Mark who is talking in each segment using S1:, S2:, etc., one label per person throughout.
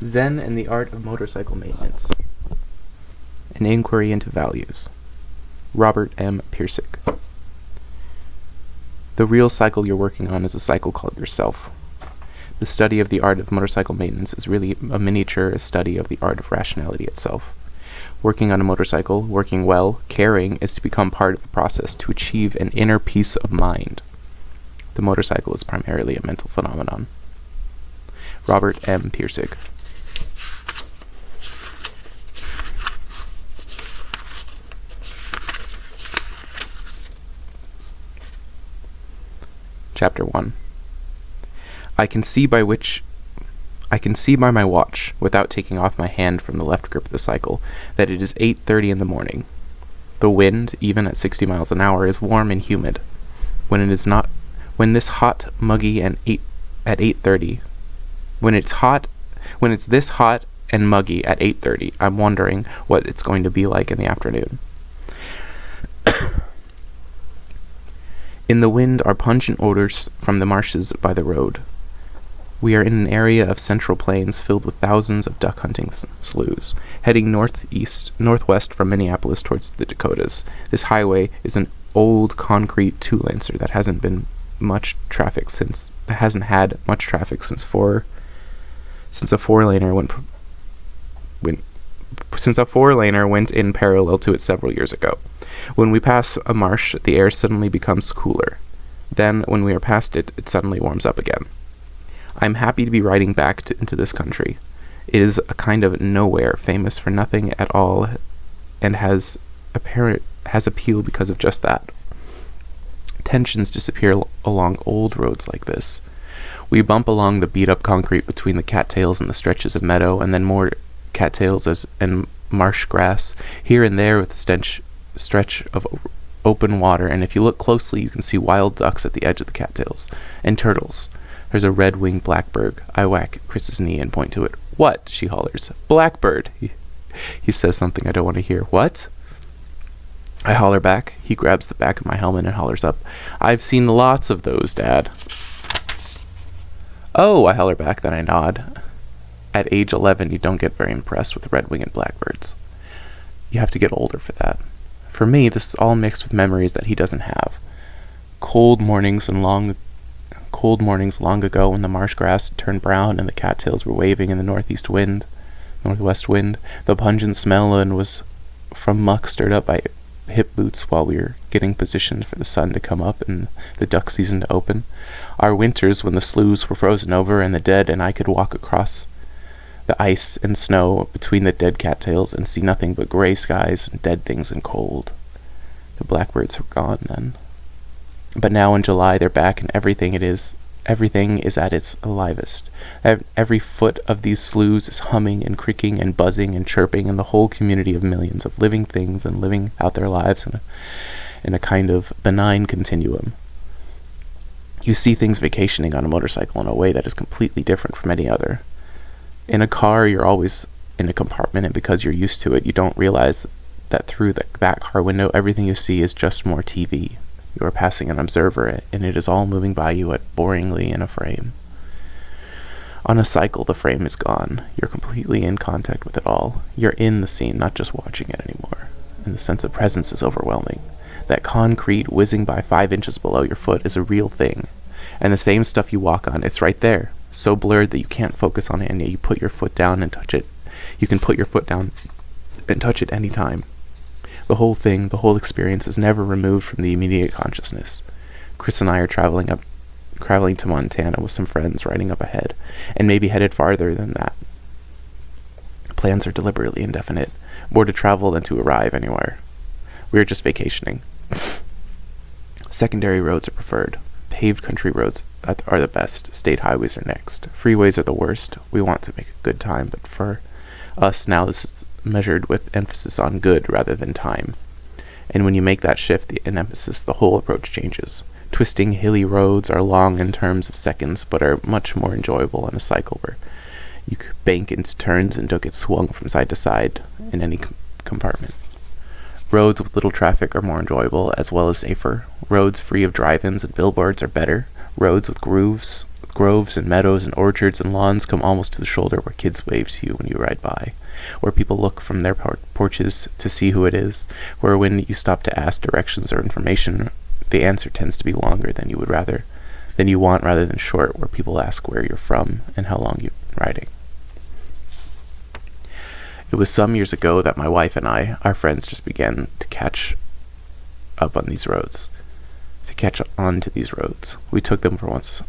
S1: Zen and the Art of Motorcycle Maintenance. An Inquiry into Values. Robert M. Pirsig. The real cycle you're working on is a cycle called yourself. The study of the art of motorcycle maintenance is really a miniature study of the art of rationality itself. Working on a motorcycle, working well, caring, is to become part of the process to achieve an inner peace of mind. The motorcycle is primarily a mental phenomenon. Robert M. Pirsig. Chapter 1. I can see by my watch, without taking off my hand from the left grip of the cycle, that it is 8:30 in the morning. The wind, even at 60 miles an hour, is warm and humid. When it's this hot and muggy at 8:30, I'm wondering what it's going to be like in the afternoon. In the wind are pungent odors from the marshes by the road. We are in an area of central plains filled with thousands of duck hunting sloughs, heading northwest from Minneapolis towards the Dakotas. This highway is an old concrete two-lancer that hasn't had much traffic since a four-laner went in parallel to it several years ago. When we pass a marsh, the air suddenly becomes cooler. Then, when we are past it, it suddenly warms up again. I am happy to be riding back into this country. It is a kind of nowhere, famous for nothing at all, and has appeal because of just that. Tensions disappear along old roads like this. We bump along the beat-up concrete between the cattails and the stretches of meadow, and then more cattails and marsh grass, here and there with a stretch of open water, and if you look closely you can see wild ducks at the edge of the cattails, and turtles. There's a red-winged blackbird. I whack Chris's knee and point to it. "What?" she hollers. "Blackbird!" He says something I don't want to hear. "What?" I holler back. He grabs the back of my helmet and hollers up. "I've seen lots of those, Dad." "Oh," I holler back, then I nod. At age 11, you don't get very impressed with red-winged blackbirds. You have to get older for that. For me, this is all mixed with memories that he doesn't have. Cold mornings long ago when the marsh grass turned brown and the cattails were waving in the northwest wind. The pungent smell was from muck stirred up by hip boots while we were getting positioned for the sun to come up and the duck season to open. Our winters when the sloughs were frozen over and the dead and I could walk across the ice and snow between the dead cattails and see nothing but gray skies and dead things and cold. The blackbirds were gone then. But now in July they're back and everything is at its livest. Every foot of these sloughs is humming and creaking and buzzing and chirping, and the whole community of millions of living things and living out their lives in a kind of benign continuum. You see things vacationing on a motorcycle in a way that is completely different from any other. In a car, you're always in a compartment, and because you're used to it, you don't realize that through that car window, everything you see is just more TV. You are passing an observer, and it is all moving by you boringly in a frame. On a cycle, the frame is gone. You're completely in contact with it all. You're in the scene, not just watching it anymore. And the sense of presence is overwhelming. That concrete whizzing by 5 inches below your foot is a real thing. And the same stuff you walk on, it's right there. So blurred that you can't focus on it, and yet you put your foot down and touch it. You can put your foot down and touch it any time. The whole experience is never removed from the immediate consciousness. Chris and I are traveling to Montana with some friends riding up ahead, and maybe headed farther than that. Plans are deliberately indefinite, more to travel than to arrive anywhere. We are just vacationing. Secondary roads are preferred. Paved country roads are the best. State highways are next. Freeways are the worst. We want to make a good time, but for us now this is measured with emphasis on good rather than time. And when you make that shift in emphasis, the whole approach changes. Twisting hilly roads are long in terms of seconds, but are much more enjoyable on a cycle where you could bank into turns and don't get swung from side to side in any compartment. Roads with little traffic are more enjoyable as well as safer. Roads free of drive-ins and billboards are better. Roads with grooves with groves and meadows and orchards and lawns come almost to the shoulder, where kids wave to you when you ride by, where people look from their porches to see who it is, where when you stop to ask directions or information, the answer tends to be longer than you want rather than short, where people ask where you're from and how long you've been riding. It was some years ago that my wife and our friends, just began to catch up on these roads, to catch on to these roads. We took them once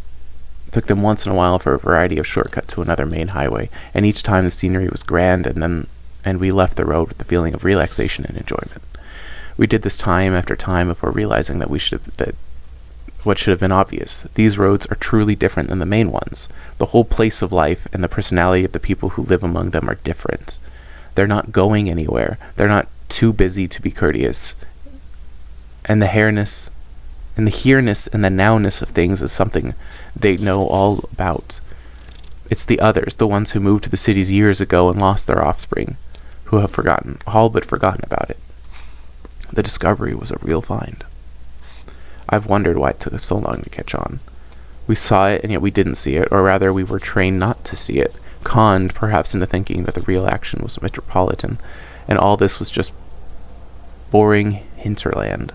S1: in a while for a variety of shortcut to another main highway, and each time the scenery was grand, and we left the road with the feeling of relaxation and enjoyment. We did this time after time before realizing that what should have been obvious. These roads are truly different than the main ones. The whole place of life and the personality of the people who live among them are different. They're not going anywhere. They're not too busy to be courteous. And the here-ness and the nowness of things is something they know all about. It's the others, the ones who moved to the cities years ago and lost their offspring, who have all but forgotten about it. The discovery was a real find. I've wondered why it took us so long to catch on. We saw it, and yet we didn't see it, or rather we were trained not to see it, conned perhaps into thinking that the real action was metropolitan, and all this was just boring hinterland.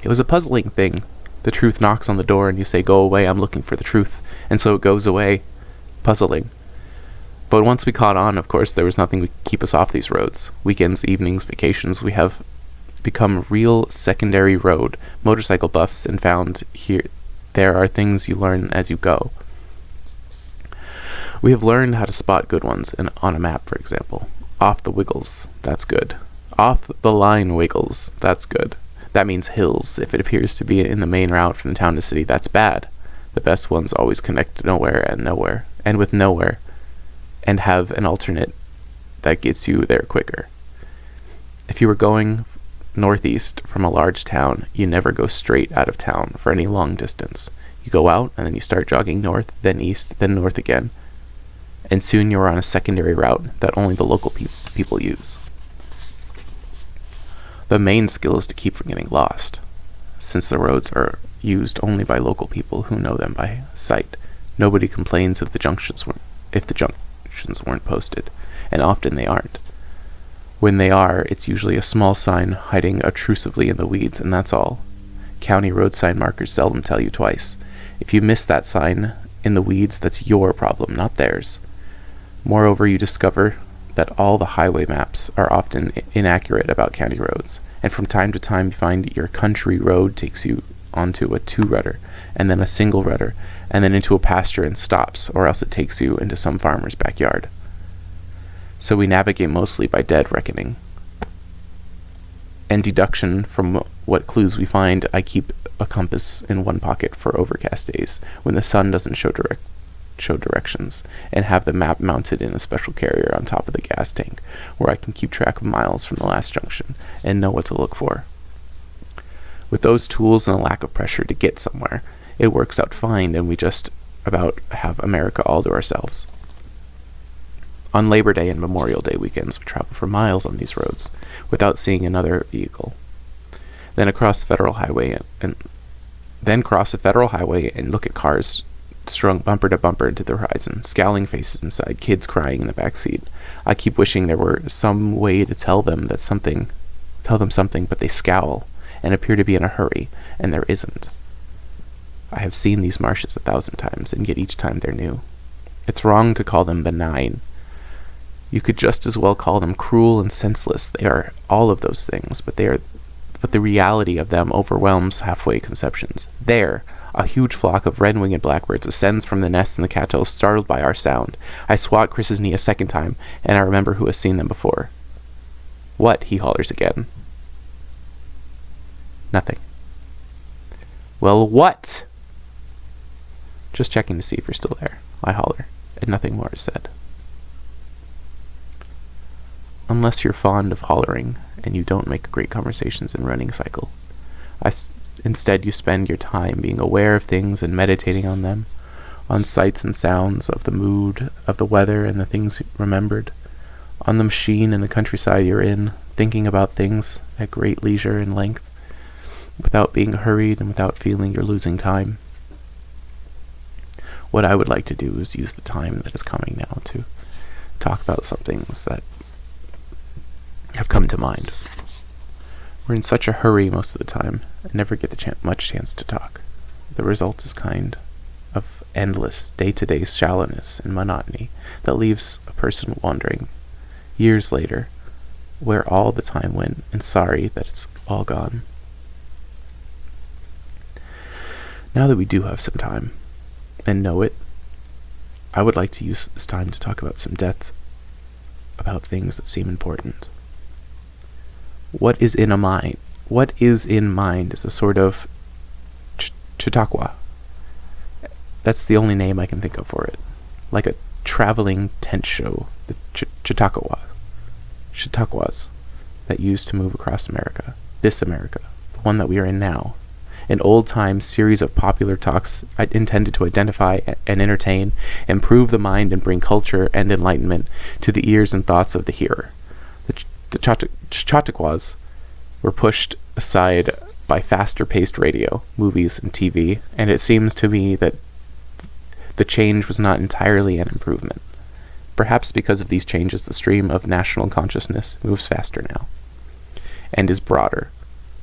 S1: It was a puzzling thing. The truth knocks on the door and you say, "Go away, I'm looking for the truth," and so it goes away. Puzzling. But once we caught on, of course, there was nothing to keep us off these roads. Weekends, evenings, vacations, we have become real secondary road motorcycle buffs, and found there are things you learn as you go. We have learned how to spot good ones on a map, for example. Off the wiggles, that's good. Off the line wiggles, that's good. That means hills. If it appears to be in the main route from town to city, that's bad. The best ones always connect nowhere, and with nowhere, and have an alternate that gets you there quicker. If you were going northeast from a large town, you never go straight out of town for any long distance. You go out, and then you start jogging north, then east, then north again. And soon you're on a secondary route that only the local people use. The main skill is to keep from getting lost. Since the roads are used only by local people who know them by sight, nobody complains if the junctions weren't posted, and often they aren't. When they are, it's usually a small sign hiding obtrusively in the weeds, and that's all. County road sign markers seldom tell you twice. If you miss that sign in the weeds, that's your problem, not theirs. Moreover, you discover that all the highway maps are often inaccurate about county roads, and from time to time you find your country road takes you onto a two-rudder, and then a single-rudder, and then into a pasture and stops, or else it takes you into some farmer's backyard. So we navigate mostly by dead reckoning and deduction from what clues we find. I keep a compass in one pocket for overcast days, when the sun doesn't show directions, and have the map mounted in a special carrier on top of the gas tank, where I can keep track of miles from the last junction and know what to look for. With those tools and a lack of pressure to get somewhere, it works out fine, and we just about have America all to ourselves. On Labor Day and Memorial Day weekends, we travel for miles on these roads without seeing another vehicle. Then cross a federal highway and look at cars strung bumper to bumper into the horizon, scowling faces inside, kids crying in the back seat. I keep wishing there were some way to tell them something, but they scowl and appear to be in a hurry, and there isn't. I have seen these marshes 1,000 times, and yet each time they're new. It's wrong to call them benign. You could just as well call them cruel and senseless. They are all of those things, but the reality of them overwhelms halfway conceptions. There, a huge flock of red-winged blackbirds ascends from the nests in the cattails, startled by our sound. I swat Chris's knee a second time, and I remember who has seen them before. "What?" he hollers again. Nothing. "Well, what?" "Just checking to see if you're still there," I holler, and nothing more is said. Unless you're fond of hollering, and you don't make great conversations in running cycle. Instead, you spend your time being aware of things and meditating on them, on sights and sounds, of the mood, of the weather and the things remembered, on the machine and the countryside you're in, thinking about things at great leisure and length, without being hurried and without feeling you're losing time. What I would like to do is use the time that is coming now to talk about some things that have come to mind. We're in such a hurry most of the time, and never get the much chance to talk. The result is kind of endless, day-to-day shallowness and monotony that leaves a person wondering, years later, where all the time went, and sorry that it's all gone. Now that we do have some time, and know it, I would like to use this time to talk about some depth, about things that seem important. What is in mind is a sort of Chautauqua. That's the only name I can think of for it. Like a traveling tent show, the Chautauquas that used to move across America. This America, the one that we are in now. An old-time series of popular talks intended to identify and entertain, improve the mind, and bring culture and enlightenment to the ears and thoughts of the hearer. The Chautauquas were pushed aside by faster-paced radio, movies, and TV, and it seems to me that the change was not entirely an improvement. Perhaps because of these changes, the stream of national consciousness moves faster now, and is broader,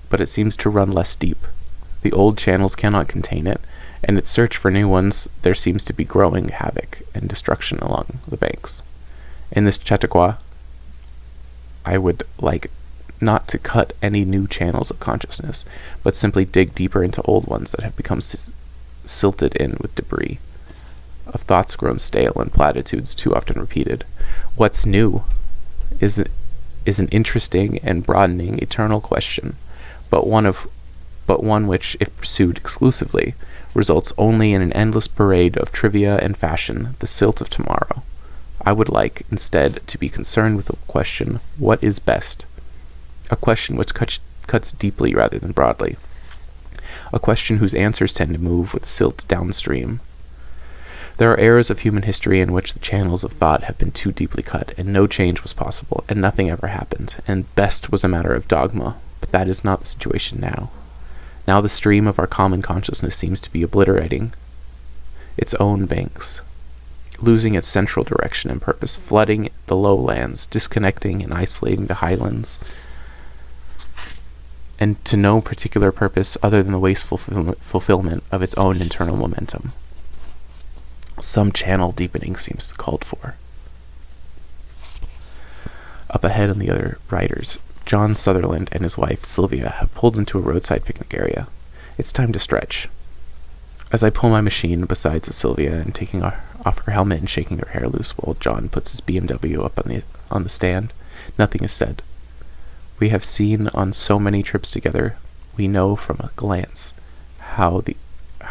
S1: but it seems to run less deep. The old channels cannot contain it, and its search for new ones, there seems to be growing havoc and destruction along the banks. In this Chautauqua, I would like not to cut any new channels of consciousness, but simply dig deeper into old ones that have become silted in with debris, of thoughts grown stale and platitudes too often repeated. What's new is an interesting and broadening eternal question, but one which, if pursued exclusively, results only in an endless parade of trivia and fashion, the silt of tomorrow. I would like, instead, to be concerned with the question, what is best? A question which cuts deeply rather than broadly. A question whose answers tend to move with silt downstream. There are eras of human history in which the channels of thought have been too deeply cut, and no change was possible, and nothing ever happened, and best was a matter of dogma, but that is not the situation now. Now the stream of our common consciousness seems to be obliterating its own banks, losing its central direction and purpose, flooding the lowlands, disconnecting and isolating the highlands, and to no particular purpose other than the wasteful fulfillment of its own internal momentum. Some channel deepening seems called for. Up ahead on the other riders, John Sutherland and his wife, Sylvia, have pulled into a roadside picnic area. It's time to stretch. As I pull my machine beside Sylvia and taking off her helmet and shaking her hair loose while John puts his BMW up on the stand, nothing is said. We have seen on so many trips together, we know from a glance how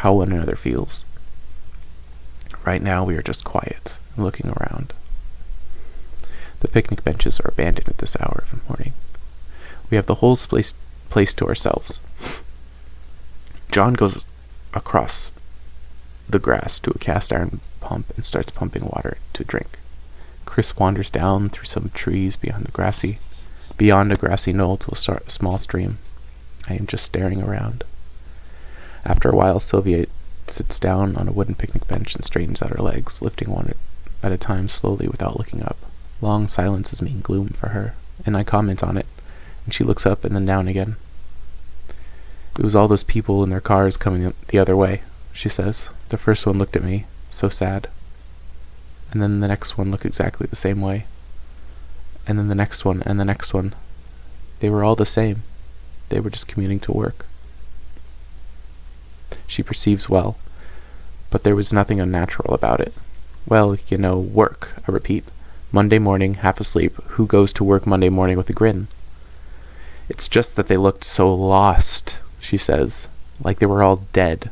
S1: one another feels. Right now we are just quiet and looking around. The picnic benches are abandoned at this hour of the morning. We have the whole place to ourselves. John goes across the grass to a cast iron pump and starts pumping water to drink. Chris wanders down through some trees beyond a grassy knoll to a small stream. I am just staring around. After a while, Sylvia sits down on a wooden picnic bench and straightens out her legs, lifting one at a time slowly without looking up. Long silences mean gloom for her, and I comment on it, and she looks up and then down again. It was all those people in their cars coming the other way, she says. The first one looked at me, so sad. And then the next one looked exactly the same way. And then the next one, and the next one. They were all the same. They were just commuting to work. She perceives well, but there was nothing unnatural about it. Well, work, I repeat. Monday morning, half asleep. Who goes to work Monday morning with a grin? It's just that they looked so lost, she says, like they were all dead,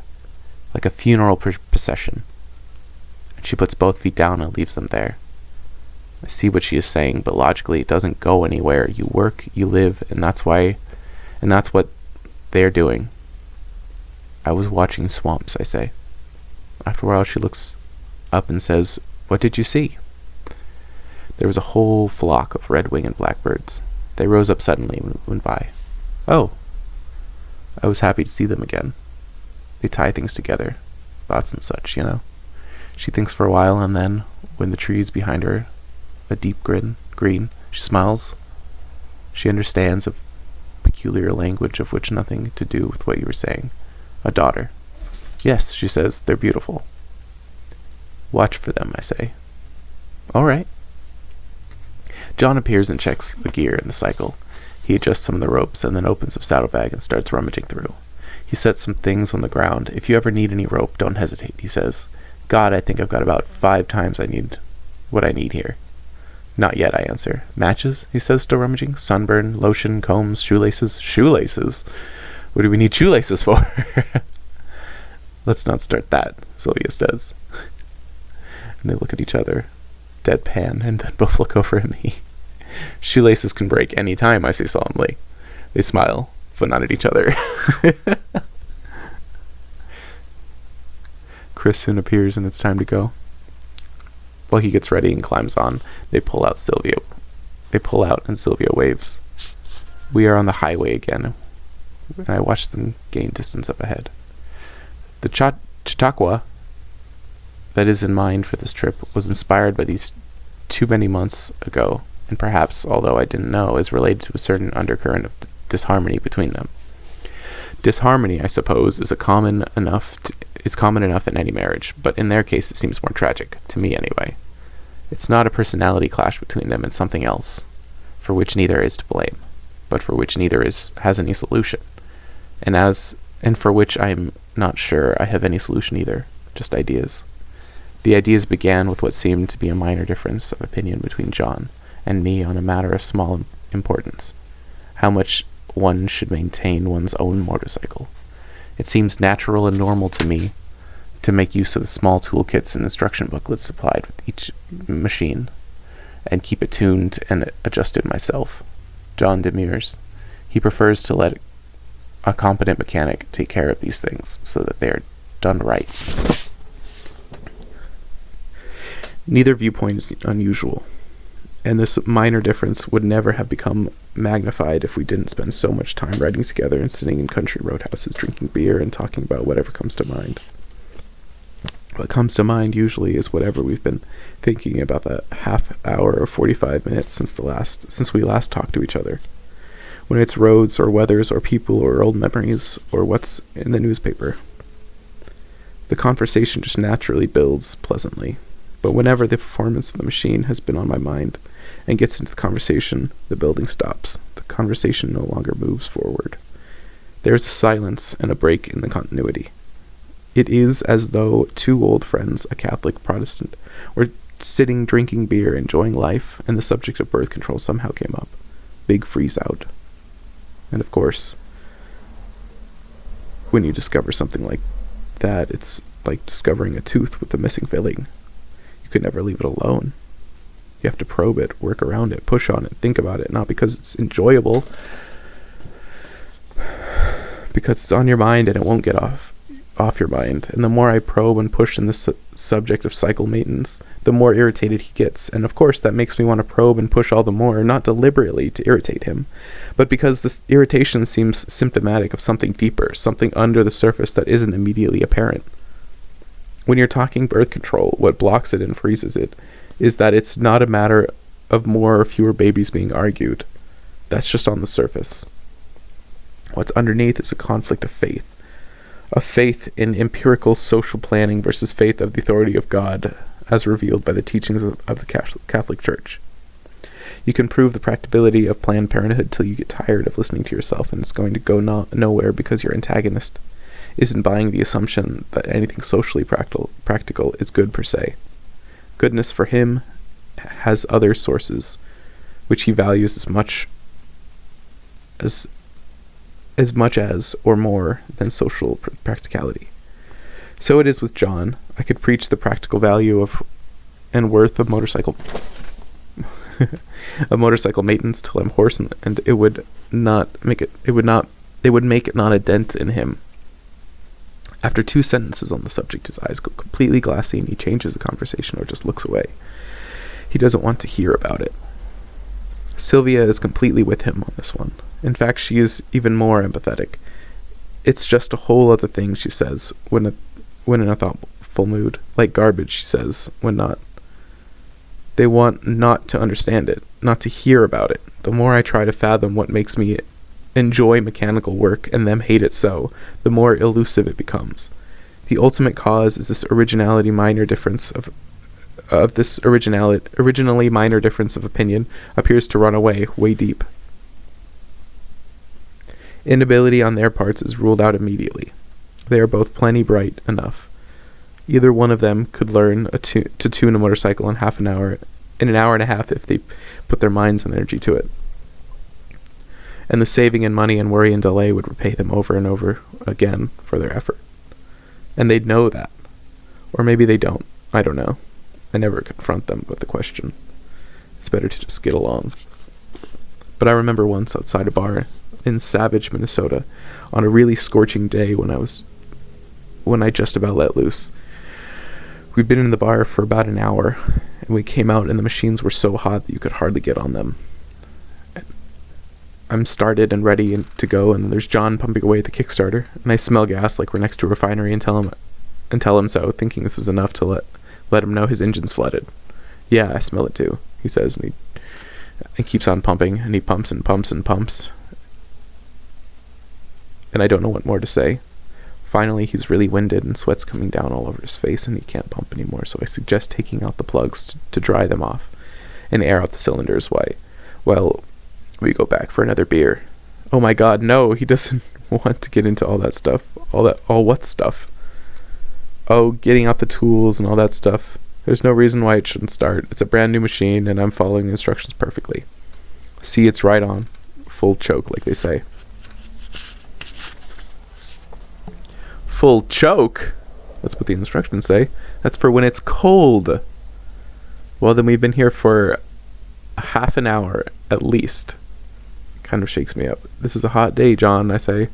S1: like a funeral procession. And she puts both feet down and leaves them there. I see what she is saying, but logically it doesn't go anywhere. You work, you live, and that's what they're doing. I was watching swamps, I say. After a while she looks up and says, "What did you see?" There was a whole flock of red-winged blackbirds. They rose up suddenly and went by. Oh. I was happy to see them again. They tie things together. Thoughts and such, She thinks for a while, and then, when the trees behind her, a deep green, she smiles. She understands a peculiar language of which nothing to do with what you were saying. A daughter. Yes, she says, they're beautiful. Watch for them, I say. All right. John appears and checks the gear in the cycle. He adjusts some of the ropes and then opens a saddlebag and starts rummaging through. He sets some things on the ground. If you ever need any rope, don't hesitate, he says. God, I think I've got about 5 times what I need here. Not yet, I answer. Matches, he says, still rummaging. Sunburn, lotion, combs, shoelaces. Shoelaces? What do we need shoelaces for? Let's not start that, Sylvia says. And they look at each other, deadpan, and then both look over at me. Shoelaces can break any time, I say solemnly. They smile, but not at each other. Chris soon appears and it's time to go. While he gets ready and climbs on, they pull out and Sylvia waves. We are on the highway again, and I watch them gain distance up ahead. The Chautauqua that is in mind for this trip was inspired by these too many months ago, and perhaps, although I didn't know, is related to a certain undercurrent of disharmony between them. Disharmony, I suppose, is common enough in any marriage, but in their case it seems more tragic, to me anyway. It's not a personality clash between them and something else, for which neither is to blame, but for which neither has any solution, and for which I'm not sure I have any solution either, just ideas. The ideas began with what seemed to be a minor difference of opinion between John and me on a matter of small importance, how much one should maintain one's own motorcycle. It seems natural and normal to me to make use of the small toolkits and instruction booklets supplied with each machine, and keep it tuned and adjusted myself. John demurs. He prefers to let a competent mechanic take care of these things so that they are done right. Neither viewpoint is unusual, and this minor difference would never have become magnified if we didn't spend so much time riding together and sitting in country roadhouses drinking beer and talking about whatever comes to mind. What comes to mind usually is whatever we've been thinking about that half hour or 45 minutes since we last talked to each other. When it's roads or weathers or people or old memories or what's in the newspaper. The conversation just naturally builds pleasantly. But whenever the performance of the machine has been on my mind and gets into the conversation, the building stops. The conversation no longer moves forward. There is a silence and a break in the continuity. It is as though 2 old friends, a Catholic Protestant, were sitting drinking beer, enjoying life, and the subject of birth control somehow came up. Big freeze out. And of course, when you discover something like that, it's like discovering a tooth with a missing filling. You could never leave it alone. You have to probe it, work around it, push on it, think about it, not because it's enjoyable, because it's on your mind and it won't get off your mind. And the more I probe and push in this subject of cycle maintenance, the more irritated he gets. And of course that makes me want to probe and push all the more, not deliberately to irritate him, but because this irritation seems symptomatic of something deeper, something under the surface that isn't immediately apparent. When you're talking birth control, what blocks it and freezes it is that it's not a matter of more or fewer babies being argued. That's just on the surface. What's underneath is a conflict of faith. A faith in empirical social planning versus faith of the authority of God, as revealed by the teachings of the Catholic Church. You can prove the practicability of Planned Parenthood till you get tired of listening to yourself, and it's going to go nowhere because your antagonist isn't buying the assumption that anything socially practical is good per se. Goodness for him has other sources, which he values as much as or more than social practicality. So it is with John. I could preach the practical value of and worth of motorcycle maintenance till I'm hoarse, and it would make it not a dent in him. After 2 sentences on the subject, his eyes go completely glassy and he changes the conversation or just looks away. He doesn't want to hear about it. Sylvia is completely with him on this one. In fact, she is even more empathetic. It's just a whole other thing, she says, when in a full mood. Like garbage, she says, when not. They want not to understand it, not to hear about it. The more I try to fathom what makes me enjoy mechanical work and them hate it so, the more elusive it becomes. The ultimate cause is this originally minor difference of opinion appears to run away, way deep. Inability on their parts is ruled out immediately. They are both plenty bright enough. Either one of them could learn to tune a motorcycle in an hour and a half if they put their minds and energy to it. And the saving in money and worry and delay would repay them over and over again for their effort. And they'd know that. Or maybe they don't. I don't know. I never confront them with the question. It's better to just get along. But I remember once outside a bar in Savage, Minnesota, on a really scorching day when I just about let loose. We'd been in the bar for about an hour, and we came out and the machines were so hot that you could hardly get on them. I'm started and ready to go, and there's John pumping away at the Kickstarter, and I smell gas like we're next to a refinery and tell him so, thinking this is enough to let him know his engine's flooded. Yeah, I smell it too, he says, and he keeps on pumping, and he pumps and pumps and pumps. And I don't know what more to say. Finally, he's really winded and sweat's coming down all over his face and he can't pump anymore, so I suggest taking out the plugs to dry them off and air out the cylinders while we go back for another beer. Oh my god, no, he doesn't want to get into all that stuff. All what stuff? Oh, getting out the tools and all that stuff. There's no reason why it shouldn't start. It's a brand new machine and I'm following the instructions perfectly. See, it's right on. Full choke, like they say. Full choke? That's what the instructions say. That's for when it's cold. Well, then we've been here for a half an hour at least. Kind of shakes me up. This is a hot day, John, I say.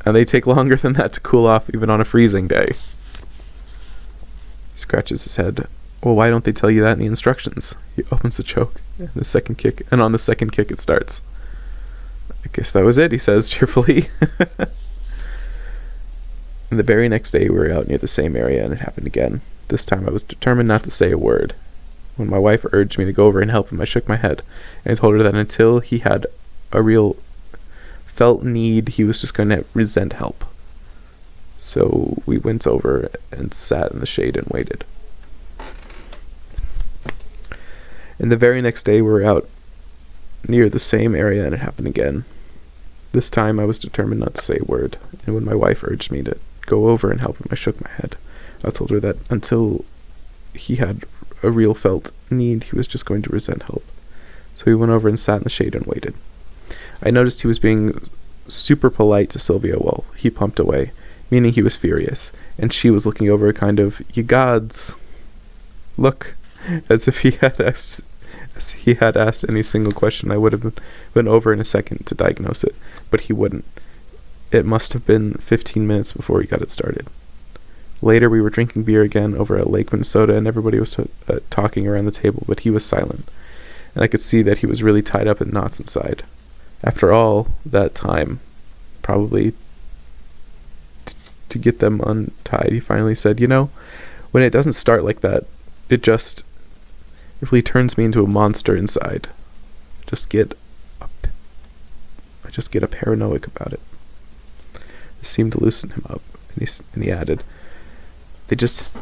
S1: And they take longer than that to cool off even on a freezing day. He scratches his head. Well, why don't they tell you that in the instructions? He opens the choke and on the second kick it starts. I guess that was it, he says cheerfully. And the very next day we were out near the same area and it happened again. This time I was determined not to say a word. When my wife urged me to go over and help him, I shook my head and I told her that until he had a real felt need, he was just going to resent help. So we went over and sat in the shade and waited. And the very next day we were out near the same area and it happened again. This time I was determined not to say a word, and when my wife urged me to go over and help him, I shook my head. I told her that until he had a real felt need, he was just going to resent help. So we went over and sat in the shade and waited. I noticed he was being super polite to Sylvia while he pumped away, meaning he was furious, and she was looking over a kind of, "Ye gods," look, as if he had asked any single question. I would have been over in a second to diagnose it, but he wouldn't. It must have been 15 minutes before he got it started. Later, we were drinking beer again over at Lake Minnesota, and everybody was talking around the table, but he was silent, and I could see that he was really tied up in knots inside. After all that time, probably to get them untied, he finally said, when it doesn't start like that, it really turns me into a monster inside. I just get a paranoid about it. This seemed to loosen him up, and he added, They just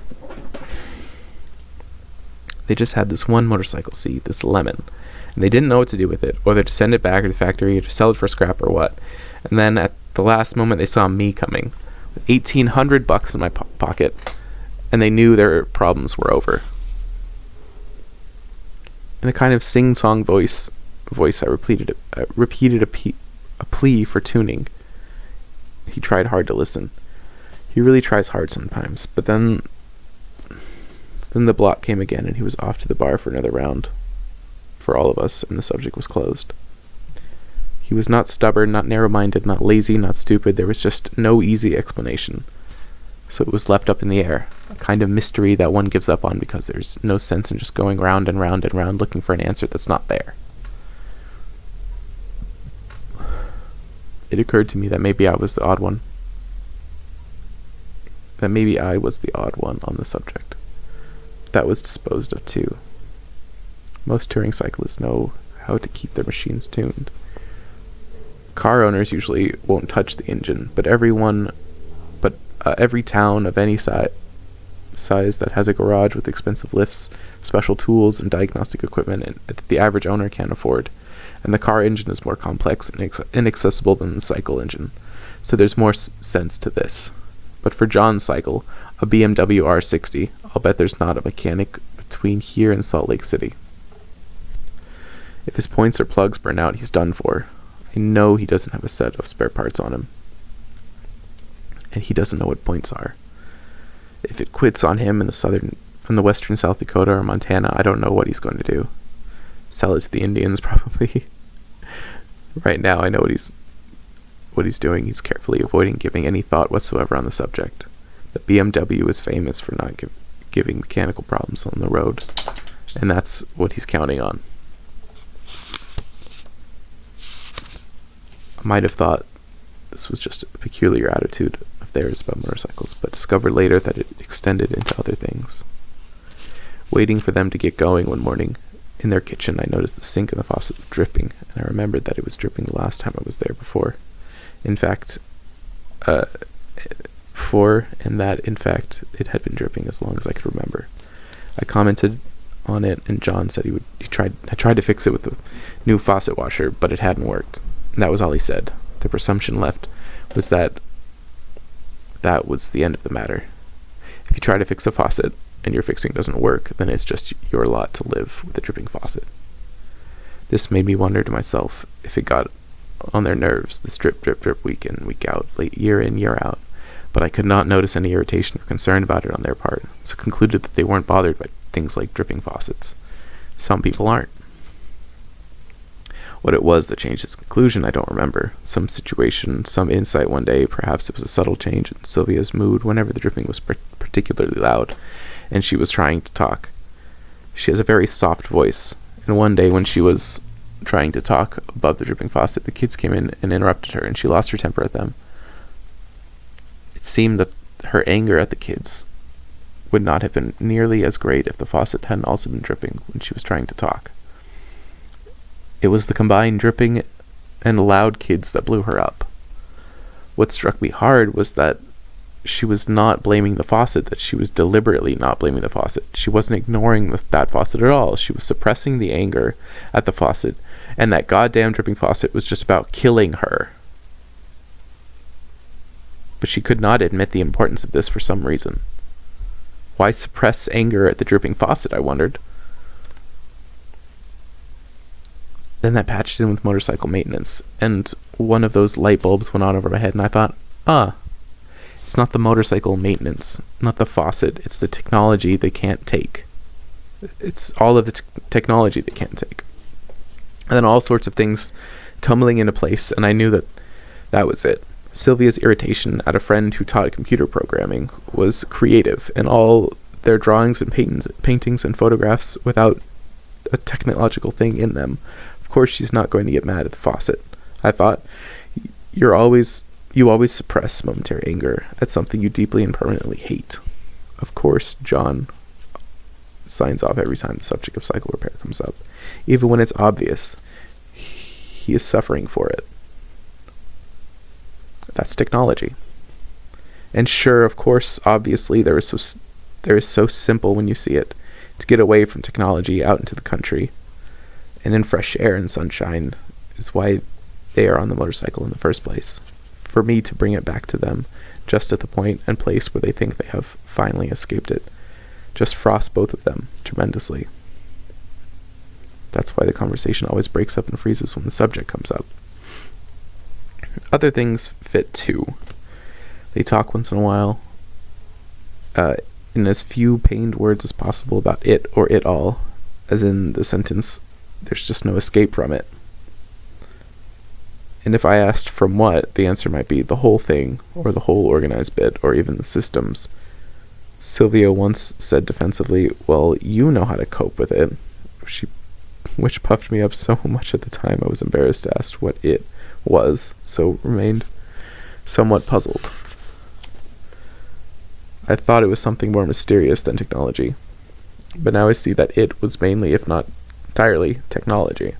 S1: had this one motorcycle seat, this lemon, and they didn't know what to do with it, whether to send it back to the factory or to sell it for scrap or what. And then at the last moment, they saw me coming with $1,800 in my pocket, and they knew their problems were over. In a kind of sing-song voice, I repeated a plea for tuning. He tried hard to listen. He really tries hard sometimes, but then the block came again, and he was off to the bar for another round for all of us, and the subject was closed. He was not stubborn, not narrow-minded, not lazy, not stupid. There was just no easy explanation. So it was left up in the air, a kind of mystery that one gives up on because there's no sense in just going round and round and round looking for an answer that's not there. It occurred to me that maybe I was the odd one. that maybe I was the odd one on the subject. That was disposed of too. Most touring cyclists know how to keep their machines tuned. Car owners usually won't touch the engine, but every town of any size that has a garage with expensive lifts, special tools, and diagnostic equipment that the average owner can't afford. And the car engine is more complex and inaccessible than the cycle engine. So there's more sense to this. But for John's cycle, a BMW R60, I'll bet there's not a mechanic between here and Salt Lake City. If his points or plugs burn out, he's done for. I know he doesn't have a set of spare parts on him. And he doesn't know what points are. If it quits on him in the western South Dakota or Montana, I don't know what he's going to do. Sell it to the Indians, probably. Right now, I know what he's doing. He's carefully avoiding giving any thought whatsoever on the subject. The BMW is famous for not giving mechanical problems on the road, and that's what he's counting on. I might have thought this was just a peculiar attitude of theirs about motorcycles, but discovered later that it extended into other things. Waiting for them to get going one morning, in their kitchen, I noticed the sink and the faucet dripping, and I remembered that it was dripping the last time I was there before. In fact, it had been dripping as long as I could remember. I commented on it, and John said I tried to fix it with the new faucet washer, but it hadn't worked. And that was all he said. The presumption left was that was the end of the matter. If you try to fix a faucet and your fixing doesn't work, then it's just your lot to live with a dripping faucet. This made me wonder to myself if it got on their nerves, this drip, drip, drip, week in, week out, year in, year out. But I could not notice any irritation or concern about it on their part, so concluded that they weren't bothered by things like dripping faucets. Some people aren't. What it was that changed his conclusion, I don't remember. Some situation, some insight one day, perhaps it was a subtle change in Sylvia's mood whenever the dripping was particularly loud, and she was trying to talk. She has a very soft voice, and one day when she was trying to talk above the dripping faucet, the kids came in and interrupted her, and she lost her temper at them. It seemed that her anger at the kids would not have been nearly as great if the faucet hadn't also been dripping when she was trying to talk. It was the combined dripping and loud kids that blew her up. What struck me hard was that she was not blaming the faucet, that she was deliberately not blaming the faucet. She wasn't ignoring that faucet at all. She was suppressing the anger at the faucet, and that goddamn dripping faucet was just about killing her. But she could not admit the importance of this for some reason. Why suppress anger at the dripping faucet, I wondered. Then that patched in with motorcycle maintenance, and one of those light bulbs went on over my head, and I thought, it's not the motorcycle maintenance, not the faucet, it's the technology they can't take. It's all of the technology they can't take. And then all sorts of things tumbling into place, and I knew that was it. Sylvia's irritation at a friend who taught computer programming was creative, and all their drawings and paintings and photographs without a technological thing in them. Of course she's not going to get mad at the faucet. I thought, you always suppress momentary anger at something you deeply and permanently hate. Of course, John signs off every time the subject of cycle repair comes up. Even when it's obvious, he is suffering for it. That's technology. And sure, of course, obviously, there is so simple when you see it, to get away from technology out into the country and in fresh air and sunshine is why they are on the motorcycle in the first place. For me to bring it back to them just at the point and place where they think they have finally escaped it just frosts both of them tremendously. That's why the conversation always breaks up and freezes when the subject comes up. Other things fit too. They talk once in a while in as few pained words as possible about it or it all, as in the sentence, there's just no escape from it. And if I asked from what, the answer might be the whole thing, or the whole organized bit, or even the systems. Sylvia once said defensively, well, you know how to cope with it, which puffed me up so much at the time I was embarrassed to ask what it was, so remained somewhat puzzled. I thought it was something more mysterious than technology, but now I see that it was mainly, if not entirely, technology.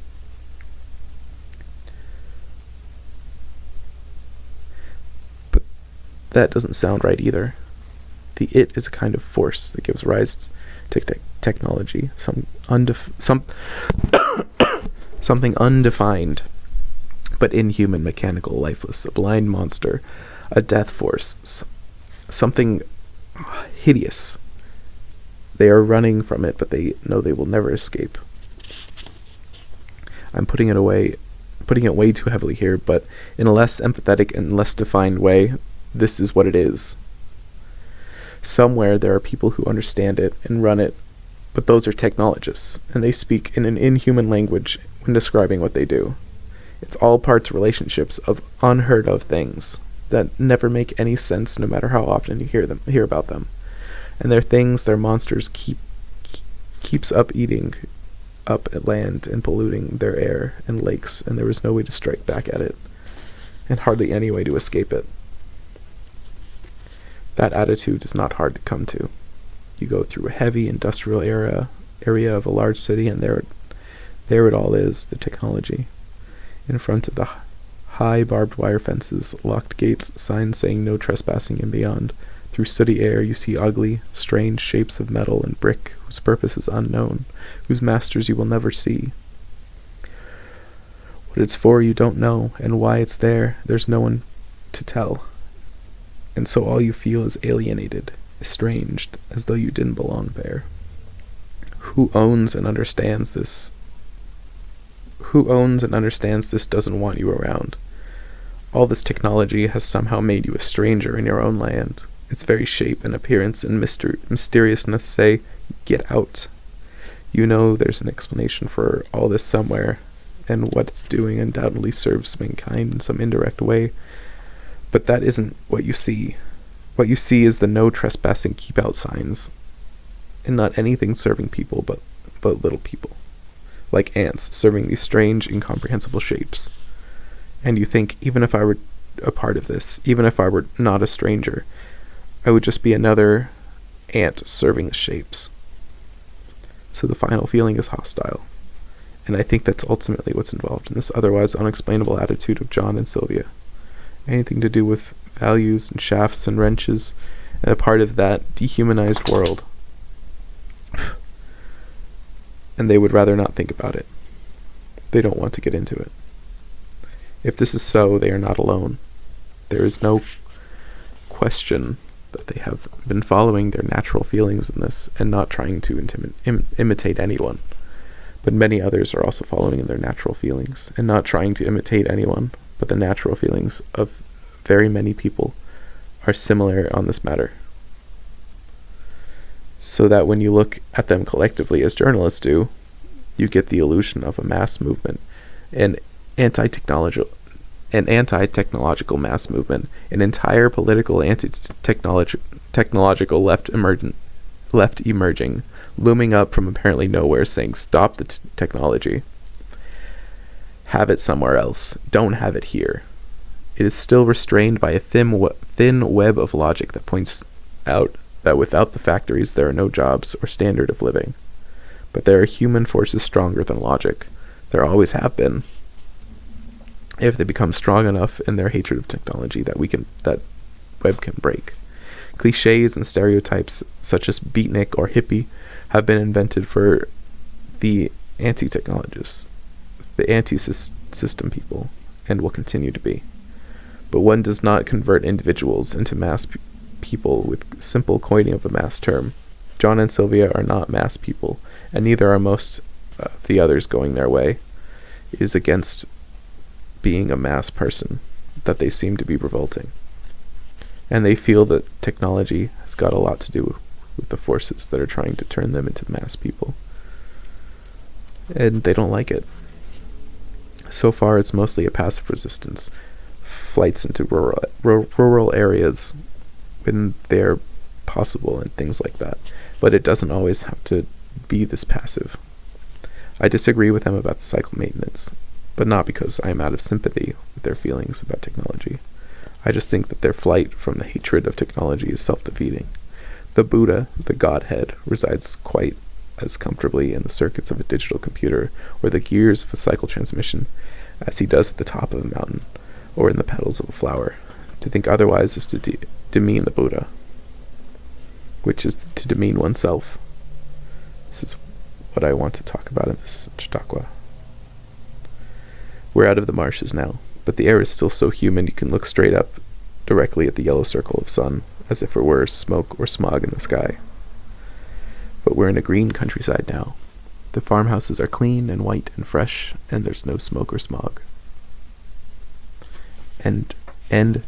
S1: But that doesn't sound right either. The it is a kind of force that gives rise to technology, something undefined, but inhuman, mechanical, lifeless, a blind monster, a death force, something hideous. They are running from it, but they know they will never escape. I'm putting it way too heavily here, but in a less empathetic and less defined way, this is what it is. Somewhere there are people who understand it and run it, but those are technologists, and they speak in an inhuman language when describing what they do. It's all parts relationships of unheard of things that never make any sense, no matter how often you hear about them. And they're things, they're monsters keeps up eating up at land and polluting their air and lakes, and there was no way to strike back at it, and hardly any way to escape it. That attitude is not hard to come to. You go through a heavy industrial area of a large city, and there it all is, the technology. In front of the high barbed wire fences, locked gates, signs saying no trespassing and beyond. Through sooty air you see ugly, strange shapes of metal and brick whose purpose is unknown, whose masters you will never see. What it's for you don't know, and why it's there's no one to tell. And so all you feel is alienated, estranged, as though you didn't belong there. Who owns and understands this doesn't want you around. All this technology has somehow made you a stranger in your own land. Its very shape and appearance and mysteriousness say, get out. You know there's an explanation for all this somewhere, and what it's doing undoubtedly serves mankind in some indirect way. But that isn't what you see. What you see is the no trespassing keep out signs, and not anything serving people but little people, like ants serving these strange, incomprehensible shapes. And you think, even if I were a part of this, even if I were not a stranger, I would just be another ant serving the shapes. So the final feeling is hostile, and I think that's ultimately what's involved in this otherwise unexplainable attitude of John and Sylvia. Anything to do with values and shafts and wrenches, and a part of that dehumanized world. And they would rather not think about it. They don't want to get into it. If this is so, they are not alone. There is no question that they have been following their natural feelings in this and not trying to imitate anyone. But many others are also following in their natural feelings and not trying to imitate anyone, but the natural feelings of very many people are similar on this matter. So that when you look at them collectively as journalists do, you get the illusion of a mass movement, an anti-technological mass movement, an entire political anti-technological left emerging, looming up from apparently nowhere, saying, stop the technology. Have it somewhere else. Don't have it here. It is still restrained by a thin web of logic that points out that without the factories there are no jobs or standard of living. But there are human forces stronger than logic. There always have been. If they become strong enough in their hatred of technology, that web can break. Cliches and stereotypes such as beatnik or hippie have been invented for the anti-technologists, the anti-system people, and will continue to be. But one does not convert individuals into mass people with simple coining of a mass term. John and Sylvia are not mass people, and neither are most the others going their way. It is against being a mass person that they seem to be revolting. And they feel that technology has got a lot to do with the forces that are trying to turn them into mass people. And they don't like it. So far, it's mostly a passive resistance. Flights into rural areas when they're possible and things like that. But it doesn't always have to be this passive. I disagree with them about the cycle maintenance, but not because I am out of sympathy with their feelings about technology. I just think that their flight from the hatred of technology is self-defeating. The Buddha, the Godhead, resides quite as comfortably in the circuits of a digital computer or the gears of a cycle transmission as he does at the top of a mountain or in the petals of a flower. To think otherwise is to demean the Buddha, which is to demean oneself. This is what I want to talk about in this Chautauqua. We're out of the marshes now, but the air is still so humid you can look straight up directly at the yellow circle of sun, as if it were smoke or smog in the sky. But we're in a green countryside now. The farmhouses are clean and white and fresh, and there's no smoke or smog. End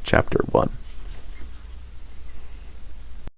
S1: chapter 1.